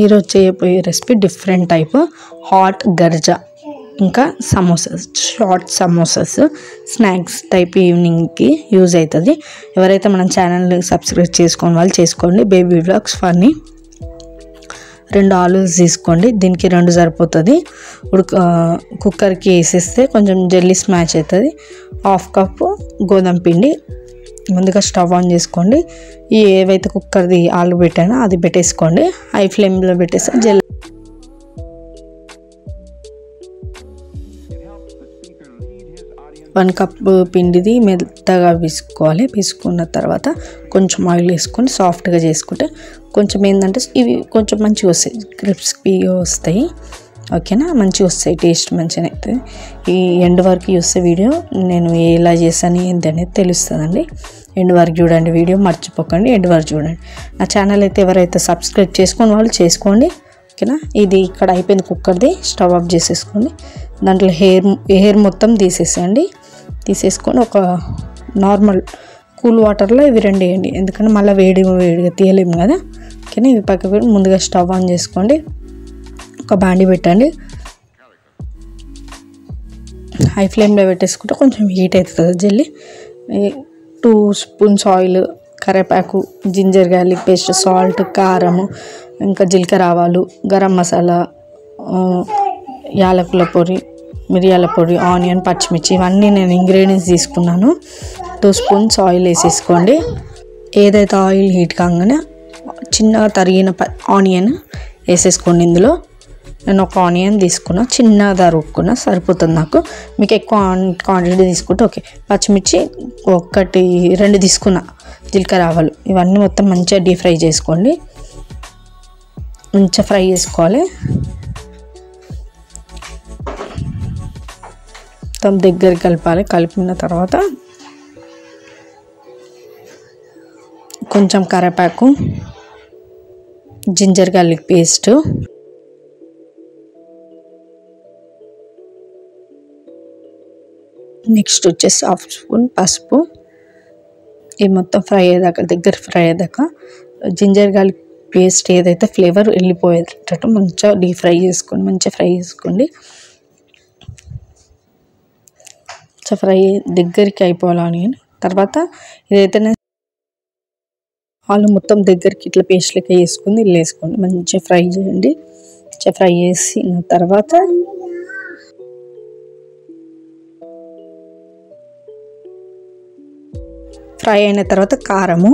ఈరోజు చేయబోయే recipe different type hot గర్జా ఇంకా samosas, short samosas snacks type ఈవినింగ్కి యూజ్ అవుతుంది. ఎవరైతే మన ఛానల్ని సబ్స్క్రైబ్ చేసుకోని వాళ్ళు చేసుకోండి. Baby vlogs funny. 2 ఆలూస్ తీసుకోండి, దీనికి 2 సరిపోతుంది. కుక్కర్కి వేసేస్తే కొంచెం జెల్లీ స్మాష్ అవుతుంది. 1/2 కప్పు గోధుమ పిండి. ముందుగా స్టవ్ ఆన్ చేసుకోండి. ఏవైతే కుక్కర్ది ఆలు పెట్టానో అది పెట్టేసుకోండి. హై ఫ్లేమ్లో పెట్టేస్తే జెల్లీ 1 కప్పు పిండిది మెత్తగా పిసుకోవాలి. పిసుకున్న తర్వాత కొంచెం ఆయిల్ వేసుకొని సాఫ్ట్గా చేసుకుంటే కొంచెం ఏంటంటే ఇవి కొంచెం మంచిగా వస్తాయి, క్రిస్పీగా వస్తాయి. ఓకేనా, మంచిగా వస్తాయి, టేస్ట్ మంచిగా అవుతుంది. ఈ ఎండ్ వరకు చూస్తే వీడియో నేను ఎలా చేస్తాను ఏంటి అనేది తెలుస్తుందండి. ఎండ్ వరకు చూడండి, వీడియో మర్చిపోకండి, ఎండ్ వరకు చూడండి. నా ఛానల్ అయితే ఎవరైతే సబ్స్క్రైబ్ చేసుకొని వాళ్ళు చేసుకోండి. ఓకేనా, ఇది ఇక్కడ అయిపోయింది కుక్కర్ది. స్టవ్ ఆఫ్ చేసేసుకోండి. దాంట్లో హెయిర్ మొత్తం తీసేసేయండి. తీసేసుకొని ఒక నార్మల్ కూల్ వాటర్లో ఇవి 2 వేయండి, ఎందుకంటే మళ్ళీ వేడిగా తీయలేము కదా. ఓకేనా, ఇవి పక్కకు పెట్టి ముందుగా స్టవ్ ఆన్ చేసుకోండి. ఒక బాండి పెట్టండి. హై ఫ్లేమ్లో పెట్టేసుకుంటే కొంచెం హీట్ అవుతుంది జల్లి. 2 స్పూన్స్ ఆయిల్, కరివేపాకు, జింజర్ గార్లిక్ పేస్ట్, సాల్ట్, కారము, ఇంకా జీలకర్ర ఆవాలు, గరం మసాలా, యాలకుల పొడి, మిరియాల పొడి, ఆనియన్, పచ్చిమిర్చి ఇవన్నీ నేను ఇంగ్రీడియంట్స్ తీసుకున్నాను. 2 స్పూన్స్ ఆయిల్ వేసేసుకోండి. ఏదైతే ఆయిల్ హీట్ కాగానే చిన్నగా తరిగిన ఆనియన్ వేసేసుకోండి. ఇందులో నేను ఒక ఆనియన్ తీసుకున్నా, చిన్నగా తరుగుకున్నా, సరిపోతుంది నాకు. మీకు ఎక్కువ క్వాంటిటీ తీసుకుంటే ఓకే. పచ్చిమిర్చి 1-2 తీసుకున్నా, జీలకర్ర ఆవాలు ఇవన్నీ మొత్తం మంచిగా డీప్ ఫ్రై చేసుకోండి. మంచిగా ఫ్రై చేసుకోవాలి. మొత్తం దగ్గర కలపాలి. కలిపిన తర్వాత కొంచెం కరివేపాకు, జింజర్ గార్లిక్ పేస్ట్, నెక్స్ట్ వచ్చేసి 1/2 స్పూన్ పసుపు. ఇది మొత్తం ఫ్రై అయ్యేదాకా, దగ్గర ఫ్రై అయ్యేదాకా జింజర్ గార్లిక్ పేస్ట్ ఏదైతే ఫ్లేవర్ వెళ్ళిపోయేటట్టు మంచిగా డీప్ ఫ్రై చేసుకోండి. మంచిగా ఫ్రై చేసుకోండి. ఫ్రై దగ్గరికి అయిపోవాలి ఆనియన్. తర్వాత ఇదైతే ఆలు మొత్తం దగ్గరికి ఇట్లా పేస్ట్ లెక్క వేసుకుని ఇల్లు వేసుకోండి. మంచిగా ఫ్రై చేయండి. మంచిగా ఫ్రై చేసిన తర్వాత ఫ్రై అయిన తర్వాత కారము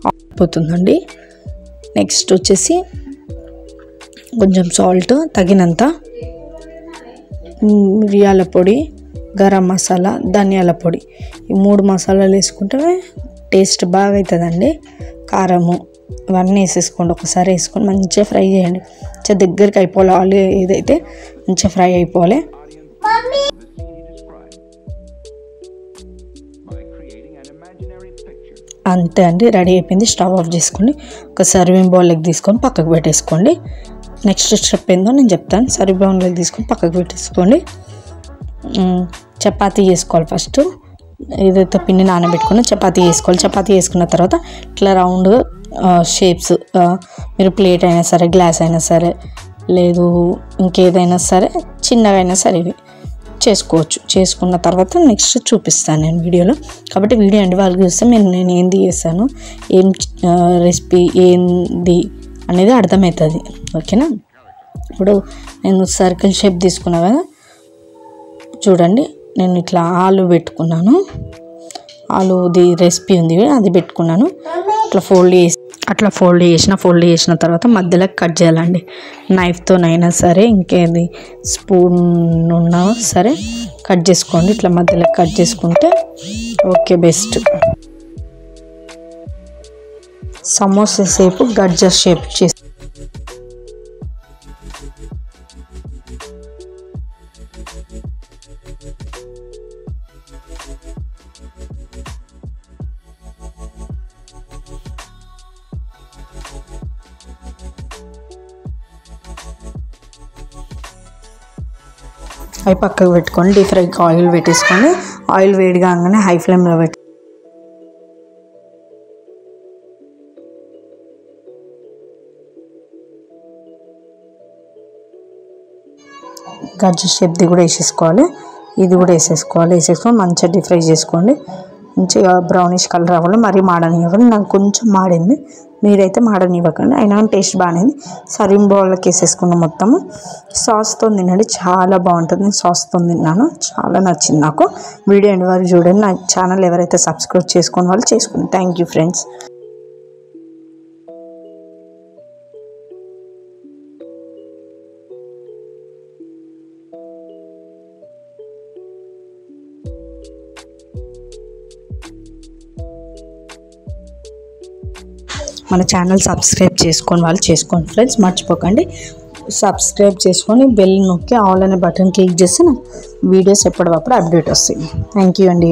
అయిపోతుందండి. నెక్స్ట్ వచ్చేసి కొంచెం సాల్ట్ తగినంత, మిరియాల పొడి, గరం మసాలా, ధనియాల పొడి, ఈ 3 మసాలాలు వేసుకుంటే టేస్ట్ బాగా అవుతుందండి. కారము ఇవన్నీ వేసేసుకోండి. ఒకసారి వేసుకొని మంచిగా ఫ్రై చేయండి. మంచిగా దగ్గరికి అయిపోవాలి. ఆలు ఏదైతే మంచిగా ఫ్రై అయిపోవాలి. అంతే అండి, రెడీ అయిపోయింది. స్టవ్ ఆఫ్ చేసుకోండి. ఒక సర్వింగ్ బౌల్లోకి తీసుకొని పక్కకు పెట్టేసుకోండి. నెక్స్ట్ స్టెప్ ఏందో నేను చెప్తాను. సర్వింగ్ బౌల్లోకి తీసుకొని పక్కకు పెట్టేసుకోండి. చపాతీ చేసుకోవాలి. ఫస్ట్ ఏదైతే పిండి నానబెట్టుకుని చపాతీ చేసుకోవాలి. చపాతీ వేసుకున్న తర్వాత ఇట్లా రౌండ్గా షేప్స్, మీరు ప్లేట్ అయినా సరే, గ్లాస్ అయినా సరే, లేదు ఇంకేదైనా సరే, చిన్నగా అయినా సరే ఇవి చేసుకోవచ్చు. చేసుకున్న తర్వాత నెక్స్ట్ చూపిస్తాను నేను వీడియోలో. కాబట్టి వీడియో అండి వాళ్ళకి చూస్తే నేను ఏంది చేస్తాను, ఏం రెసిపీ ఏంది అనేది అర్థమవుతుంది. ఓకేనా, ఇప్పుడు నేను సర్కిల్ షేప్ తీసుకున్నా కదా, చూడండి. నేను ఇట్లా ఆలు పెట్టుకున్నాను. ఆలుది రెసిపీ ఉంది, అది పెట్టుకున్నాను. అట్లా ఫోల్డ్ చేసిన తర్వాత మధ్యలో కట్ చేయాలండి. నైఫ్తోనైనా సరే, ఇంకేది స్పూన్ ఉన్నా సరే కట్ చేసుకోండి. ఇట్లా మధ్యలో కట్ చేసుకుంటే ఓకే, బెస్ట్. సమోసా షేప్, గర్జా షేప్ చేసి అవి పక్కకు పెట్టుకొని డీప్ ఫ్రైకి ఆయిల్ పెట్టేసుకొని, ఆయిల్ వేడి కాగానే హై ఫ్లేమ్లో పెట్టి గజ్జు షేప్ది కూడా వేసేసుకోవాలి. ఇది కూడా వేసేసుకొని మంచిగా డీప్ ఫ్రై చేసుకోండి. మంచిగా బ్రౌనిష్ కలర్ అవ్వాలి. మరీ మాడనివ్వకండి. నాకు కొంచెం మాడింది, మీరైతే మాడనివ్వకండి. అయినా టేస్ట్ బాగానేది. సర్వింగ్ బౌల్లోకి వేసేసుకున్నాం. మొత్తము సాస్తో తినండి, చాలా బాగుంటుంది. నేను సాస్తో తిన్నాను, చాలా నచ్చింది నాకు. వీడియో ఎండ్ వరకు చూడండి. నా ఛానల్ ఎవరైతే సబ్స్క్రైబ్ చేసుకుని వాళ్ళు చేసుకోండి. Thank you friends. మన ఛానల్ సబ్స్క్రైబ్ చేసుకొని వాళ్ళు చేసుకోండి ఫ్రెండ్స్. మర్చిపోకండి, సబ్స్క్రైబ్ చేసుకొని బెల్ నొక్కి ఆల్ అనే బటన్ క్లిక్ చేస్తే నా వీడియోస్ ఎప్పటికప్పుడు అప్డేట్ వస్తాయి. థ్యాంక్ యూ అండి.